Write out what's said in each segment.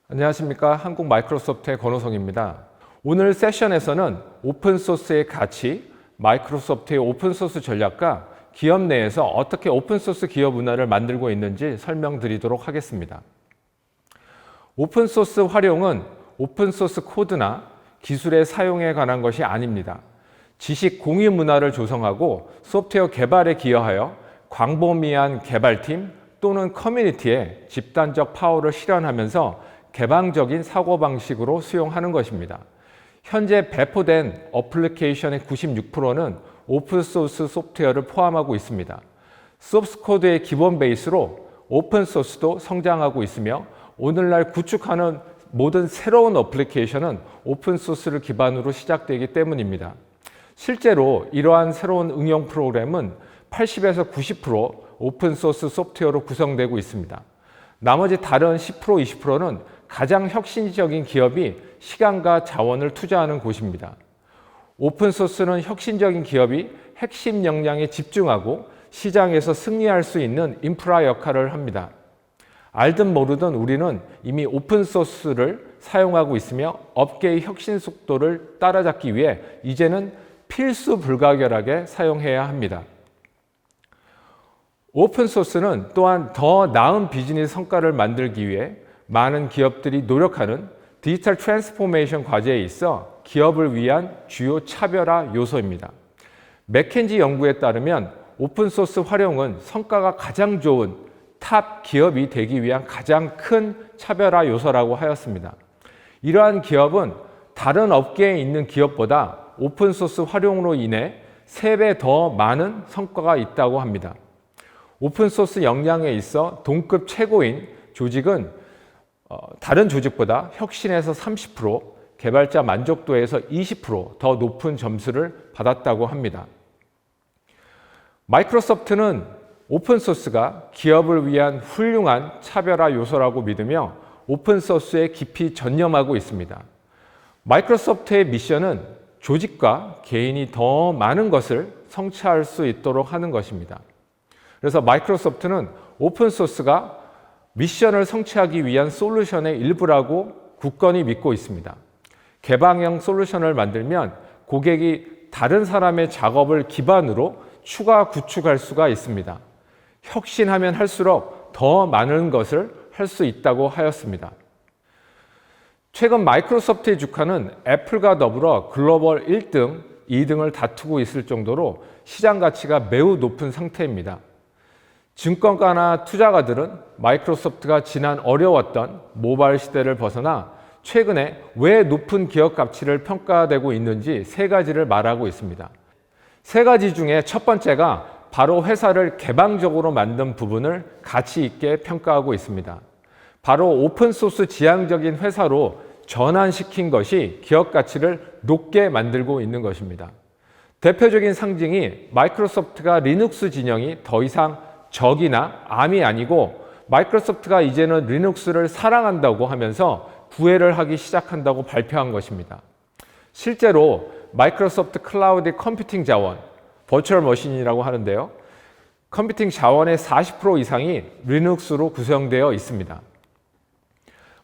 안녕하십니까. 한국 마이크로소프트의 권호성입니다. 오늘 세션에서는 오픈소스의 가치, 마이크로소프트의 오픈소스 전략과 기업 내에서 어떻게 오픈소스 기업 문화를 만들고 있는지 설명드리도록 하겠습니다. 오픈소스 활용은 오픈소스 코드나 기술의 사용에 관한 것이 아닙니다. 지식 공유 문화를 조성하고 소프트웨어 개발에 기여하여 광범위한 개발팀 또는 커뮤니티에 집단적 파워를 실현하면서 개방적인 사고방식으로 수용하는 것입니다. 현재 배포된 어플리케이션의 96%는 오픈소스 소프트웨어를 포함하고 있습니다. 소스코드의 기본 베이스로 오픈소스도 성장하고 있으며 오늘날 구축하는 모든 새로운 어플리케이션은 오픈소스를 기반으로 시작되기 때문입니다. 실제로 이러한 새로운 응용 프로그램은 80에서 90% 오픈소스 소프트웨어로 구성되고 있습니다. 나머지 다른 10%, 20%는 가장 혁신적인 기업이 시간과 자원을 투자하는 곳입니다. 오픈소스는 혁신적인 기업이 핵심 역량에 집중하고 시장에서 승리할 수 있는 인프라 역할을 합니다. 알든 모르든 우리는 이미 오픈소스를 사용하고 있으며 업계의 혁신 속도를 따라잡기 위해 이제는 필수 불가결하게 사용해야 합니다. 오픈소스는 또한 더 나은 비즈니스 성과를 만들기 위해 많은 기업들이 노력하는 디지털 트랜스포메이션 과제에 있어 기업을 위한 주요 차별화 요소입니다. 맥켄지 연구에 따르면 오픈소스 활용은 성과가 가장 좋은 탑 기업이 되기 위한 가장 큰 차별화 요소라고 하였습니다. 이러한 기업은 다른 업계에 있는 기업보다 오픈소스 활용으로 인해 3배 더 많은 성과가 있다고 합니다. 오픈소스 역량에 있어 동급 최고인 조직은 다른 조직보다 혁신에서 30%, 개발자 만족도에서 20% 더 높은 점수를 받았다고 합니다. 마이크로소프트는 오픈소스가 기업을 위한 훌륭한 차별화 요소라고 믿으며 오픈소스에 깊이 전념하고 있습니다. 마이크로소프트의 미션은 조직과 개인이 더 많은 것을 성취할 수 있도록 하는 것입니다. 그래서 마이크로소프트는 오픈소스가 미션을 성취하기 위한 솔루션의 일부라고 굳건히 믿고 있습니다. 개방형 솔루션을 만들면 고객이 다른 사람의 작업을 기반으로 추가 구축할 수가 있습니다. 혁신하면 할수록 더 많은 것을 할 수 있다고 하였습니다. 최근 마이크로소프트의 주가는 애플과 더불어 글로벌 1등, 2등을 다투고 있을 정도로 시장 가치가 매우 높은 상태입니다. 증권가나 투자가들은 마이크로소프트가 지난 어려웠던 모바일 시대를 벗어나 최근에 왜 높은 기업 가치를 평가되고 있는지 3가지를 말하고 있습니다. 3가지 중에 첫 번째가 바로 회사를 개방적으로 만든 부분을 가치 있게 평가하고 있습니다. 바로 오픈소스 지향적인 회사로 전환시킨 것이 기업 가치를 높게 만들고 있는 것입니다. 대표적인 상징이 마이크로소프트가 리눅스 진영이 더 이상 적이나 암이 아니고 마이크로소프트가 이제는 리눅스를 사랑한다고 하면서 구애를 하기 시작한다고 발표한 것입니다. 실제로 마이크로소프트 클라우드 컴퓨팅 자원, 버추얼 머신이라고 하는데요. 컴퓨팅 자원의 40% 이상이 리눅스로 구성되어 있습니다.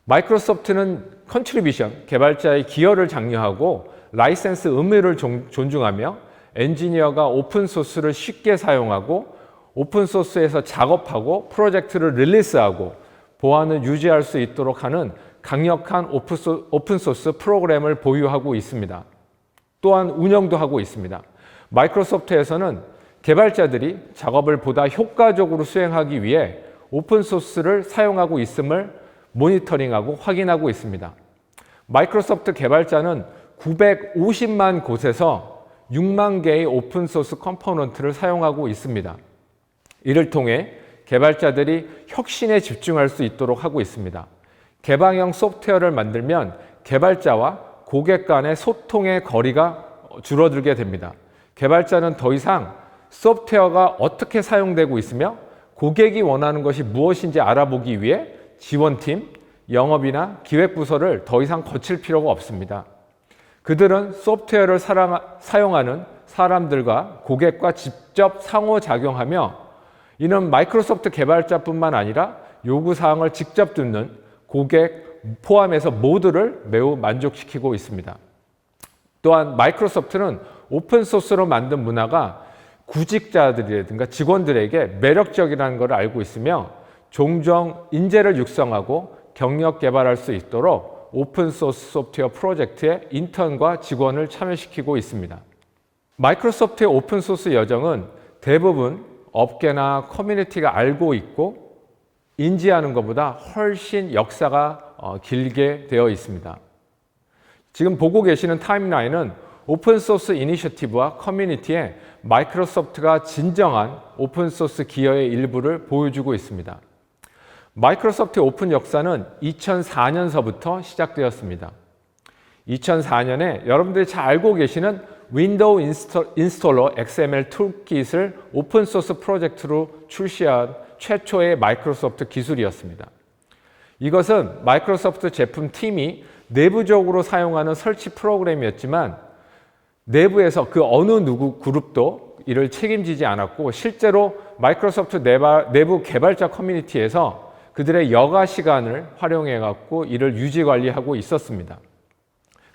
마이크로소프트는 컨트리뷰션, 개발자의 기여를 장려하고 라이센스 의무를 존중하며 엔지니어가 오픈소스를 쉽게 사용하고 오픈소스에서 작업하고 프로젝트를 릴리스하고 보안을 유지할 수 있도록 하는 강력한 오픈소스 프로그램을 보유하고 있습니다. 또한 운영도 하고 있습니다. 마이크로소프트에서는 개발자들이 작업을 보다 효과적으로 수행하기 위해 오픈소스를 사용하고 있음을 모니터링하고 확인하고 있습니다. 마이크로소프트 개발자는 950만 곳에서 6만 개의 오픈소스 컴포넌트를 사용하고 있습니다. 이를 통해 개발자들이 혁신에 집중할 수 있도록 하고 있습니다. 개방형 소프트웨어를 만들면 개발자와 고객 간의 소통의 거리가 줄어들게 됩니다. 개발자는 더 이상 소프트웨어가 어떻게 사용되고 있으며 고객이 원하는 것이 무엇인지 알아보기 위해 지원팀, 영업이나 기획부서를 더 이상 거칠 필요가 없습니다. 그들은 소프트웨어를 사용하는 사람들과 고객과 직접 상호작용하며 이는 마이크로소프트 개발자뿐만 아니라 요구사항을 직접 듣는 고객 포함해서 모두를 매우 만족시키고 있습니다. 또한 마이크로소프트는 오픈소스로 만든 문화가 구직자들이라든가 직원들에게 매력적이라는 것을 알고 있으며 종종 인재를 육성하고 경력 개발할 수 있도록 오픈소스 소프트웨어 프로젝트에 인턴과 직원을 참여시키고 있습니다. 마이크로소프트의 오픈소스 여정은 대부분 업계나 커뮤니티가 알고 있고 인지하는 것보다 훨씬 역사가 길게 되어 있습니다. 지금 보고 계시는 타임라인은 오픈소스 이니셔티브와 커뮤니티에 마이크로소프트가 진정한 오픈소스 기여의 일부를 보여주고 있습니다. 마이크로소프트의 오픈 역사는 2004년서부터 시작되었습니다. 2004년에 여러분들이 잘 알고 계시는 윈도우 인스톨러 XML 툴킷을 오픈소스 프로젝트로 출시한 최초의 마이크로소프트 기술이었습니다. 이것은 마이크로소프트 제품 팀이 내부적으로 사용하는 설치 프로그램이었지만 내부에서 그 어느 누구 그룹도 이를 책임지지 않았고 실제로 마이크로소프트 내부 개발자 커뮤니티에서 그들의 여가 시간을 활용해 갖고 이를 유지 관리하고 있었습니다.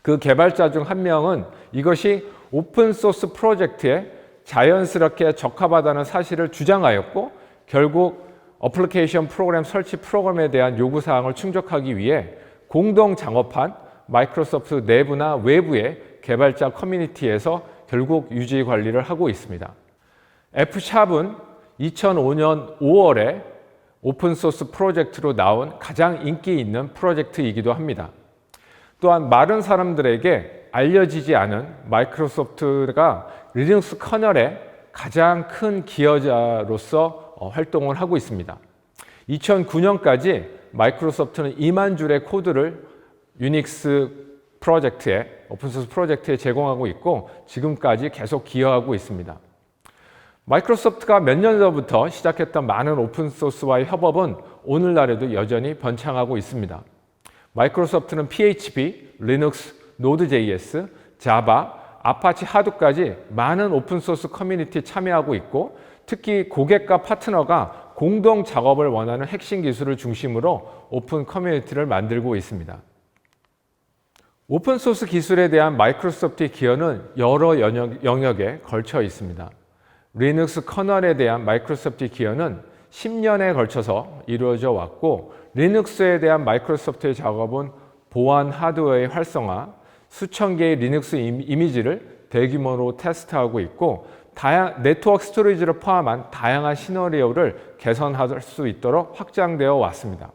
그 개발자 중 한 명은 이것이 오픈소스 프로젝트에 자연스럽게 적합하다는 사실을 주장하였고 결국 어플리케이션 프로그램 설치 프로그램에 대한 요구사항을 충족하기 위해 공동 창업한 마이크로소프트 내부나 외부의 개발자 커뮤니티에서 결국 유지 관리를 하고 있습니다. F샵은 2005년 5월에 오픈소스 프로젝트로 나온 가장 인기 있는 프로젝트이기도 합니다. 또한 많은 사람들에게 알려지지 않은 마이크로소프트가 리눅스 커널의 가장 큰 기여자로서 활동을 하고 있습니다. 2009년까지 마이크로소프트는 2만 줄의 코드를 유닉스 프로젝트에 오픈소스 프로젝트에 제공하고 있고 지금까지 계속 기여하고 있습니다. 마이크로소프트가 몇 년 전부터 시작했던 많은 오픈소스와의 협업은 오늘날에도 여전히 번창하고 있습니다. 마이크로소프트는 PHP, 리눅스, 노드.js, 자바, 아파치 하드까지 많은 오픈소스 커뮤니티에 참여하고 있고 특히 고객과 파트너가 공동 작업을 원하는 핵심 기술을 중심으로 오픈 커뮤니티를 만들고 있습니다. 오픈소스 기술에 대한 마이크로소프트의 기여는 여러 영역에 걸쳐 있습니다. 리눅스 커널에 대한 마이크로소프트의 기여는 10년에 걸쳐서 이루어져 왔고 리눅스에 대한 마이크로소프트의 작업은 보안 하드웨어의 활성화, 수천 개의 리눅스 이미지를 대규모로 테스트하고 있고 네트워크 스토리지를 포함한 다양한 시나리오를 개선할 수 있도록 확장되어 왔습니다.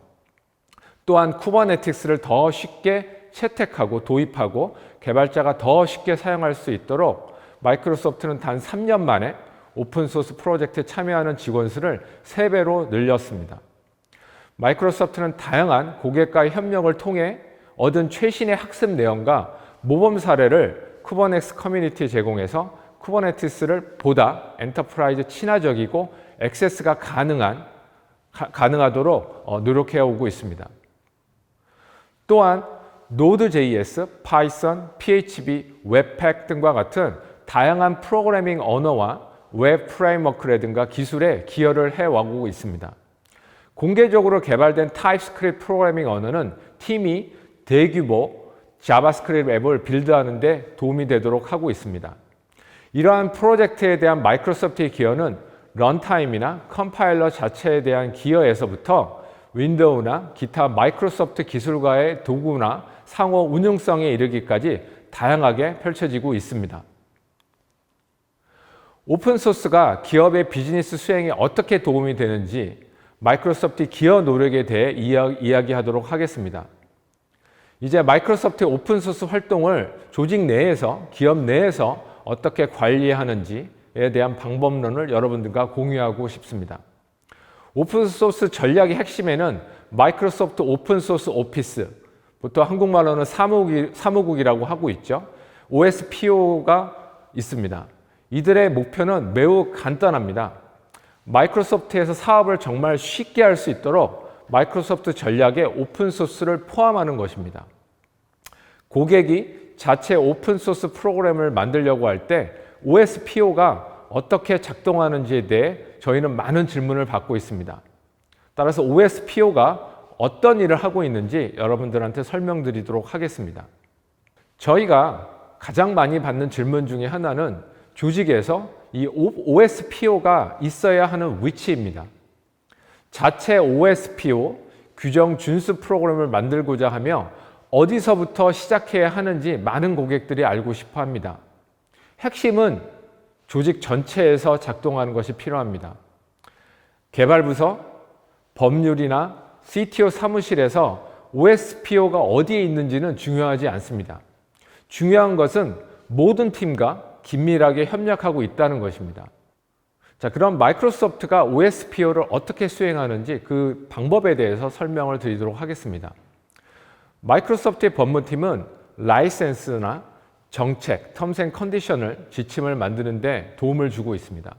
또한 쿠버네티스를 더 쉽게 채택하고 도입하고 개발자가 더 쉽게 사용할 수 있도록 마이크로소프트는 단 3년 만에 오픈소스 프로젝트에 참여하는 직원 수를 3배로 늘렸습니다. 마이크로소프트는 다양한 고객과의 협력을 통해 얻은 최신의 학습 내용과 모범 사례를 쿠버네티스 커뮤니티에 제공해서 쿠버네티스를 보다 엔터프라이즈 친화적이고 액세스가 가능하도록 노력해오고 있습니다. 또한 노드.js, 파이썬, PHP, 웹팩 등과 같은 다양한 프로그래밍 언어와 웹 프레임워크라든가 기술에 기여를 해오고 있습니다. 공개적으로 개발된 타입스크립트 프로그래밍 언어는 팀이 대규모 자바스크립트 앱을 빌드하는 데 도움이 되도록 하고 있습니다. 이러한 프로젝트에 대한 마이크로소프트의 기여는 런타임이나 컴파일러 자체에 대한 기여에서부터 윈도우나 기타 마이크로소프트 기술과의 도구나 상호 운용성에 이르기까지 다양하게 펼쳐지고 있습니다. 오픈소스가 기업의 비즈니스 수행에 어떻게 도움이 되는지 마이크로소프트의 기여 노력에 대해 이야기하도록 하겠습니다. 이제 마이크로소프트의 오픈소스 활동을 조직 내에서, 기업 내에서 어떻게 관리하는지에 대한 방법론을 여러분들과 공유하고 싶습니다. 오픈소스 전략의 핵심에는 마이크로소프트 오픈소스 오피스, 보통 한국말로는 사무국이라고 하고 있죠. OSPO가 있습니다. 이들의 목표는 매우 간단합니다. 마이크로소프트에서 사업을 정말 쉽게 할 수 있도록 마이크로소프트 전략에 오픈소스를 포함하는 것입니다. 고객이 자체 오픈소스 프로그램을 만들려고 할 때 OSPO가 어떻게 작동하는지에 대해 저희는 많은 질문을 받고 있습니다. 따라서 OSPO가 어떤 일을 하고 있는지 여러분들한테 설명드리도록 하겠습니다. 저희가 가장 많이 받는 질문 중에 하나는 조직에서 이 OSPO가 있어야 하는 위치입니다. 자체 OSPO, 규정 준수 프로그램을 만들고자 하며 어디서부터 시작해야 하는지 많은 고객들이 알고 싶어 합니다. 핵심은 조직 전체에서 작동하는 것이 필요합니다. 개발부서, 법률이나 CTO 사무실에서 OSPO가 어디에 있는지는 중요하지 않습니다. 중요한 것은 모든 팀과 긴밀하게 협력하고 있다는 것입니다. 자, 그럼 마이크로소프트가 OSPO를 어떻게 수행하는지 그 방법에 대해서 설명을 드리도록 하겠습니다. 마이크로소프트의 법무팀은 라이센스나 정책, 텀스 앤 컨디션을 지침을 만드는 데 도움을 주고 있습니다.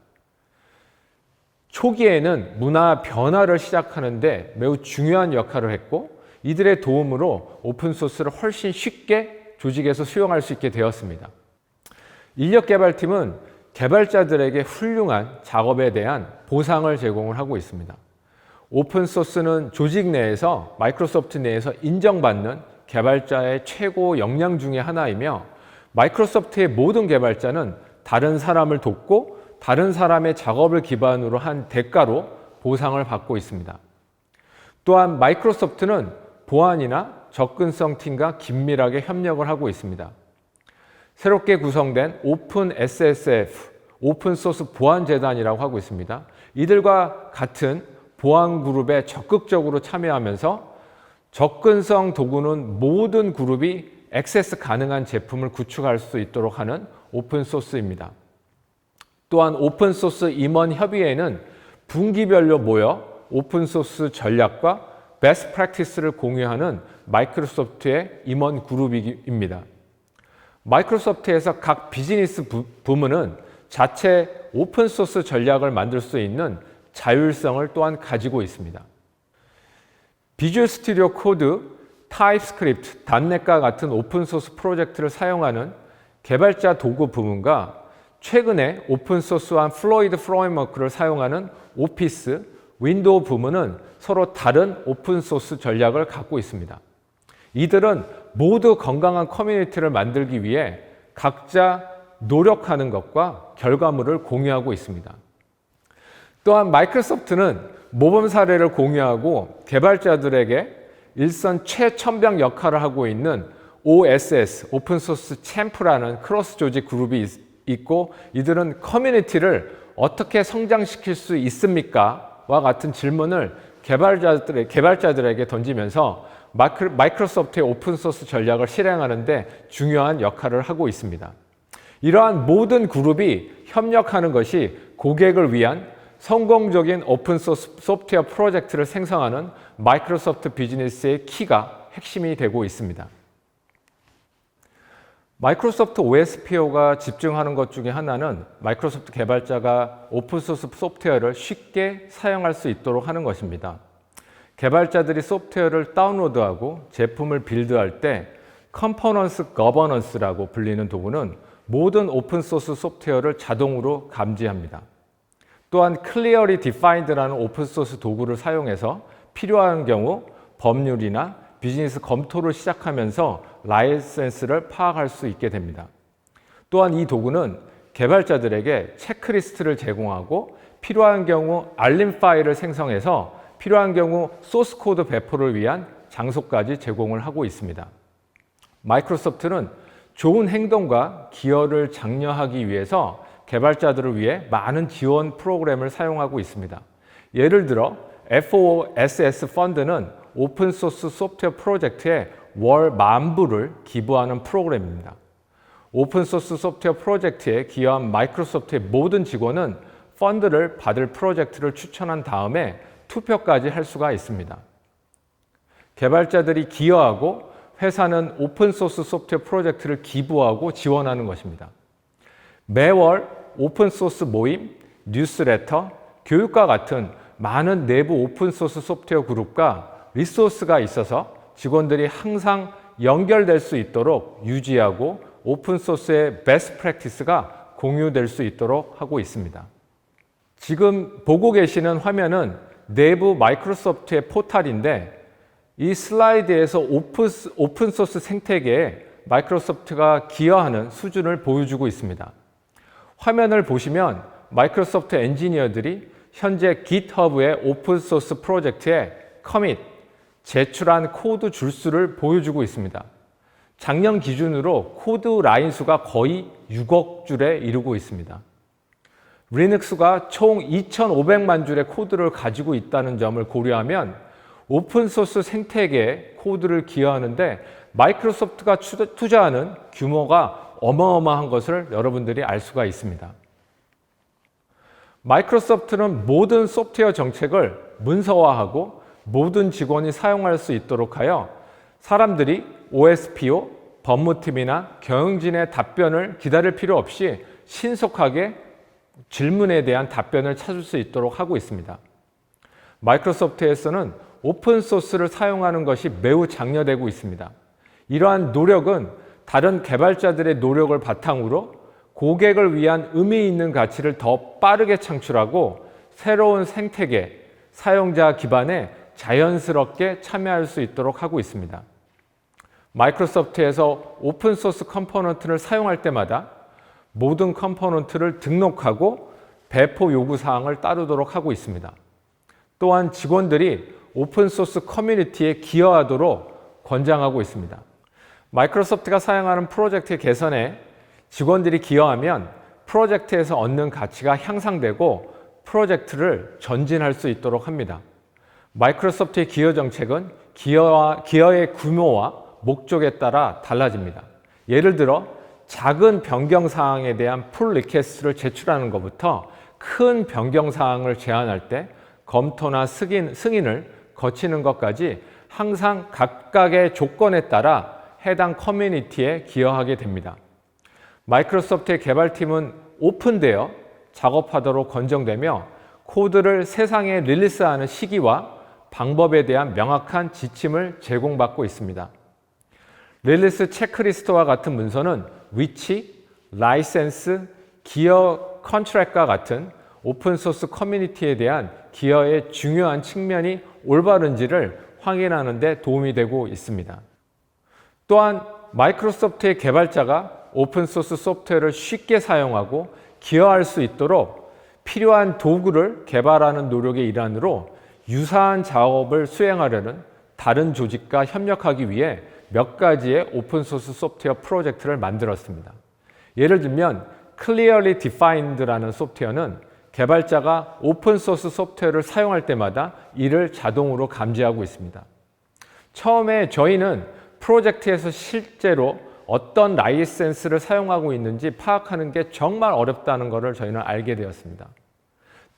초기에는 문화 변화를 시작하는 데 매우 중요한 역할을 했고 이들의 도움으로 오픈소스를 훨씬 쉽게 조직에서 수용할 수 있게 되었습니다. 인력개발팀은 개발자들에게 훌륭한 작업에 대한 보상을 제공을 하고 있습니다. 오픈소스는 조직 내에서 마이크로소프트 내에서 인정받는 개발자의 최고 역량 중에 하나이며 마이크로소프트의 모든 개발자는 다른 사람을 돕고 다른 사람의 작업을 기반으로 한 대가로 보상을 받고 있습니다. 또한 마이크로소프트는 보안이나 접근성 팀과 긴밀하게 협력을 하고 있습니다. 새롭게 구성된 오픈 SSF, 오픈소스 보안재단이라고 하고 있습니다. 이들과 같은 보안 그룹에 적극적으로 참여하면서 접근성 도구는 모든 그룹이 액세스 가능한 제품을 구축할 수 있도록 하는 오픈소스입니다. 또한 오픈소스 임원 협의회는 분기별로 모여 오픈소스 전략과 베스트 프랙티스를 공유하는 마이크로소프트의 임원 그룹입니다. 마이크로소프트에서 각 비즈니스 부문은 자체 오픈소스 전략을 만들 수 있는 자율성을 또한 가지고 있습니다. 비주얼 스튜디오 코드, 타입스크립트, 닷넷과 같은 오픈소스 프로젝트를 사용하는 개발자 도구 부문과 최근에 오픈소스한 플로이드 프레임워크를 사용하는 오피스, 윈도우 부문은 서로 다른 오픈소스 전략을 갖고 있습니다. 이들은 모두 건강한 커뮤니티를 만들기 위해 각자 노력하는 것과 결과물을 공유하고 있습니다. 또한 마이크로소프트는 모범 사례를 공유하고 개발자들에게 일선 최첨병 역할을 하고 있는 OSS, 오픈소스 챔프라는 크로스 조직 그룹이 있고 이들은 커뮤니티를 어떻게 성장시킬 수 있습니까? 와 같은 질문을 개발자들에게 던지면서 마이크로소프트의 오픈소스 전략을 실행하는 데 중요한 역할을 하고 있습니다. 이러한 모든 그룹이 협력하는 것이 고객을 위한 성공적인 오픈소스 소프트웨어 프로젝트를 생성하는 마이크로소프트 비즈니스의 키가 핵심이 되고 있습니다. 마이크로소프트 OSPO가 집중하는 것 중에 하나는 마이크로소프트 개발자가 오픈소스 소프트웨어를 쉽게 사용할 수 있도록 하는 것입니다. 개발자들이 소프트웨어를 다운로드하고 제품을 빌드할 때 컴포넌스 거버넌스라고 불리는 도구는 모든 오픈소스 소프트웨어를 자동으로 감지합니다. 또한 Clearly Defined라는 오픈소스 도구를 사용해서 필요한 경우 법률이나 비즈니스 검토를 시작하면서 라이센스를 파악할 수 있게 됩니다. 또한 이 도구는 개발자들에게 체크리스트를 제공하고 필요한 경우 알림 파일을 생성해서 필요한 경우 소스 코드 배포를 위한 장소까지 제공을 하고 있습니다. 마이크로소프트는 좋은 행동과 기여를 장려하기 위해서 개발자들을 위해 많은 지원 프로그램을 사용하고 있습니다. 예를 들어 FOSS 펀드는 오픈소스 소프트웨어 프로젝트에 월 10,000불을 기부하는 프로그램입니다. 오픈소스 소프트웨어 프로젝트에 기여한 마이크로소프트의 모든 직원은 펀드를 받을 프로젝트를 추천한 다음에 투표까지 할 수가 있습니다. 개발자들이 기여하고 회사는 오픈소스 소프트웨어 프로젝트를 기부하고 지원하는 것입니다. 매월 오픈소스 모임, 뉴스레터, 교육과 같은 많은 내부 오픈소스 소프트웨어 그룹과 리소스가 있어서 직원들이 항상 연결될 수 있도록 유지하고 오픈소스의 베스트 프랙티스가 공유될 수 있도록 하고 있습니다. 지금 보고 계시는 화면은 내부 마이크로소프트의 포탈인데 이 슬라이드에서 오픈소스 생태계에 마이크로소프트가 기여하는 수준을 보여주고 있습니다. 화면을 보시면 마이크로소프트 엔지니어들이 현재 GitHub의 오픈소스 프로젝트에 커밋, 제출한 코드 줄수를 보여주고 있습니다. 작년 기준으로 코드 라인 수가 거의 6억 줄에 이르고 있습니다. 리눅스가 총 2,500만 줄의 코드를 가지고 있다는 점을 고려하면 오픈소스 생태계에 코드를 기여하는데 마이크로소프트가 투자하는 규모가 어마어마한 것을 여러분들이 알 수가 있습니다. 마이크로소프트는 모든 소프트웨어 정책을 문서화하고 모든 직원이 사용할 수 있도록 하여 사람들이 OSPO, 법무팀이나 경영진의 답변을 기다릴 필요 없이 신속하게 질문에 대한 답변을 찾을 수 있도록 하고 있습니다. 마이크로소프트에서는 오픈소스를 사용하는 것이 매우 장려되고 있습니다. 이러한 노력은 다른 개발자들의 노력을 바탕으로 고객을 위한 의미 있는 가치를 더 빠르게 창출하고 새로운 생태계, 사용자 기반에 자연스럽게 참여할 수 있도록 하고 있습니다. 마이크로소프트에서 오픈소스 컴포넌트를 사용할 때마다 모든 컴포넌트를 등록하고 배포 요구사항을 따르도록 하고 있습니다. 또한 직원들이 오픈소스 커뮤니티에 기여하도록 권장하고 있습니다. 마이크로소프트가 사용하는 프로젝트 개선에 직원들이 기여하면 프로젝트에서 얻는 가치가 향상되고 프로젝트를 전진할 수 있도록 합니다. 마이크로소프트의 기여 정책은 기여의 규모와 목적에 따라 달라집니다. 예를 들어 작은 변경 사항에 대한 풀 리퀘스트를 제출하는 것부터 큰 변경 사항을 제안할 때 검토나 승인을 거치는 것까지 항상 각각의 조건에 따라 해당 커뮤니티에 기여하게 됩니다. 마이크로소프트의 개발팀은 오픈되어 작업하도록 권장되며 코드를 세상에 릴리스하는 시기와 방법에 대한 명확한 지침을 제공받고 있습니다. 릴리스 체크리스트와 같은 문서는 위치, 라이센스, 기여 컨트랙과 같은 오픈소스 커뮤니티에 대한 기여의 중요한 측면이 올바른지를 확인하는 데 도움이 되고 있습니다. 또한 마이크로소프트의 개발자가 오픈소스 소프트웨어를 쉽게 사용하고 기여할 수 있도록 필요한 도구를 개발하는 노력의 일환으로 유사한 작업을 수행하려는 다른 조직과 협력하기 위해 몇 가지의 오픈소스 소프트웨어 프로젝트를 만들었습니다. 예를 들면 Clearly Defined라는 소프트웨어는 개발자가 오픈소스 소프트웨어를 사용할 때마다 이를 자동으로 감지하고 있습니다. 처음에 저희는 프로젝트에서 실제로 어떤 라이센스를 사용하고 있는지 파악하는 게 정말 어렵다는 것을 저희는 알게 되었습니다.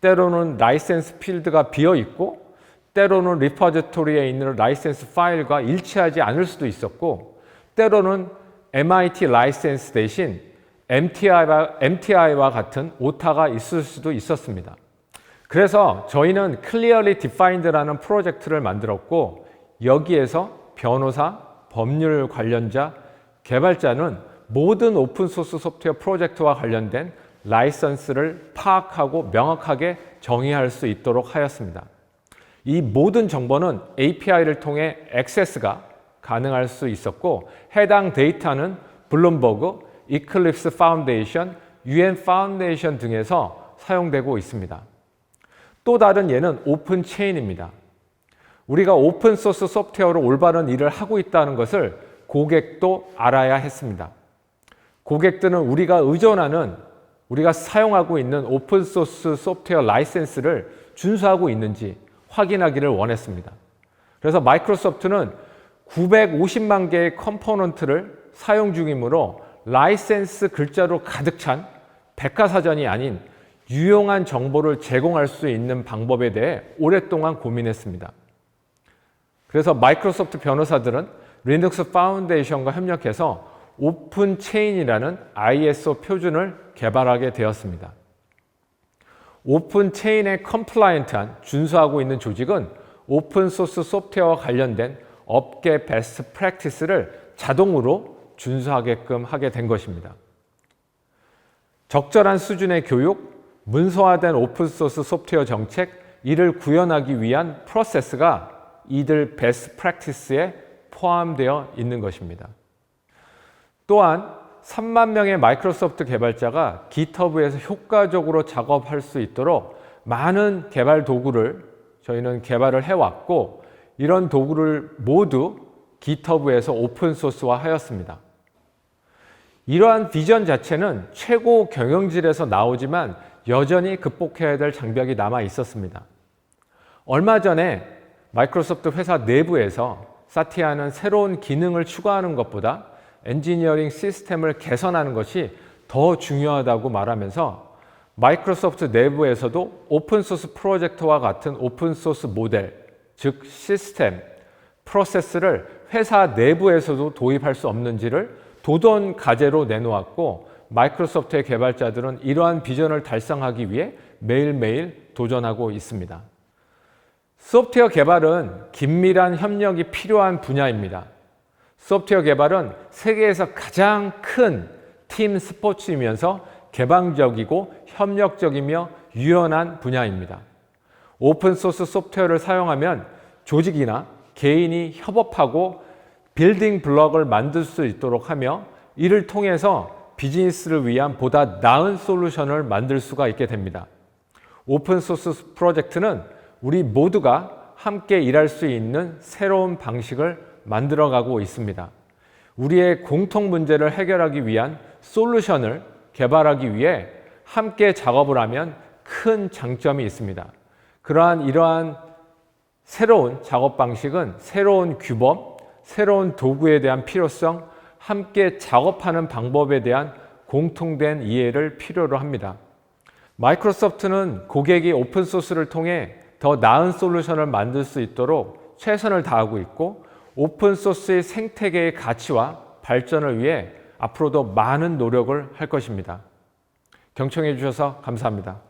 때로는 라이센스 필드가 비어 있고 때로는 리포지토리에 있는 라이센스 파일과 일치하지 않을 수도 있었고 때로는 MIT 라이센스 대신 MTI와 같은 오타가 있을 수도 있었습니다. 그래서 저희는 Clearly Defined라는 프로젝트를 만들었고 여기에서 변호사, 법률 관련자, 개발자는 모든 오픈소스 소프트웨어 프로젝트와 관련된 라이선스를 파악하고 명확하게 정의할 수 있도록 하였습니다. 이 모든 정보는 API를 통해 액세스가 가능할 수 있었고 해당 데이터는 블룸버그, 이클립스 파운데이션, UN 파운데이션 등에서 사용되고 있습니다. 또 다른 예는 오픈 체인입니다. 우리가 오픈소스 소프트웨어로 올바른 일을 하고 있다는 것을 고객도 알아야 했습니다. 고객들은 우리가 사용하고 있는 오픈소스 소프트웨어 라이센스를 준수하고 있는지 확인하기를 원했습니다. 그래서 마이크로소프트는 950만 개의 컴포넌트를 사용 중이므로 라이센스 글자로 가득 찬 백과사전이 아닌 유용한 정보를 제공할 수 있는 방법에 대해 오랫동안 고민했습니다. 그래서 마이크로소프트 변호사들은 리눅스 파운데이션과 협력해서 오픈 체인이라는 ISO 표준을 개발하게 되었습니다. 오픈 체인에 컴플라이언트한 준수하고 있는 조직은 오픈소스 소프트웨어와 관련된 업계 베스트 프랙티스를 자동으로 준수하게끔 하게 된 것입니다. 적절한 수준의 교육, 문서화된 오픈소스 소프트웨어 정책, 이를 구현하기 위한 프로세스가 이들 베스트 프랙티스에 포함되어 있는 것입니다. 또한 3만 명의 마이크로소프트 개발자가 GitHub에서 효과적으로 작업할 수 있도록 많은 개발 도구를 저희는 개발을 해왔고, 이런 도구를 모두 GitHub에서 오픈소스화 하였습니다. 이러한 비전 자체는 최고 경영진에서 나오지만 여전히 극복해야 될 장벽이 남아 있었습니다. 얼마 전에 마이크로소프트 회사 내부에서 사티아는 새로운 기능을 추가하는 것보다 엔지니어링 시스템을 개선하는 것이 더 중요하다고 말하면서 마이크로소프트 내부에서도 오픈소스 프로젝트와 같은 오픈소스 모델, 즉 시스템, 프로세스를 회사 내부에서도 도입할 수 없는지를 도전 과제로 내놓았고, 마이크로소프트의 개발자들은 이러한 비전을 달성하기 위해 매일매일 도전하고 있습니다. 소프트웨어 개발은 긴밀한 협력이 필요한 분야입니다. 소프트웨어 개발은 세계에서 가장 큰 팀 스포츠이면서 개방적이고 협력적이며 유연한 분야입니다. 오픈소스 소프트웨어를 사용하면 조직이나 개인이 협업하고 빌딩 블록을 만들 수 있도록 하며, 이를 통해서 비즈니스를 위한 보다 나은 솔루션을 만들 수가 있게 됩니다. 오픈소스 프로젝트는 우리 모두가 함께 일할 수 있는 새로운 방식을 만들어가고 있습니다. 우리의 공통 문제를 해결하기 위한 솔루션을 개발하기 위해 함께 작업을 하면 큰 장점이 있습니다. 이러한 새로운 작업 방식은 새로운 규범, 새로운 도구에 대한 필요성, 함께 작업하는 방법에 대한 공통된 이해를 필요로 합니다. 마이크로소프트는 고객이 오픈소스를 통해 더 나은 솔루션을 만들 수 있도록 최선을 다하고 있고, 오픈소스의 생태계의 가치와 발전을 위해 앞으로도 많은 노력을 할 것입니다. 경청해 주셔서 감사합니다.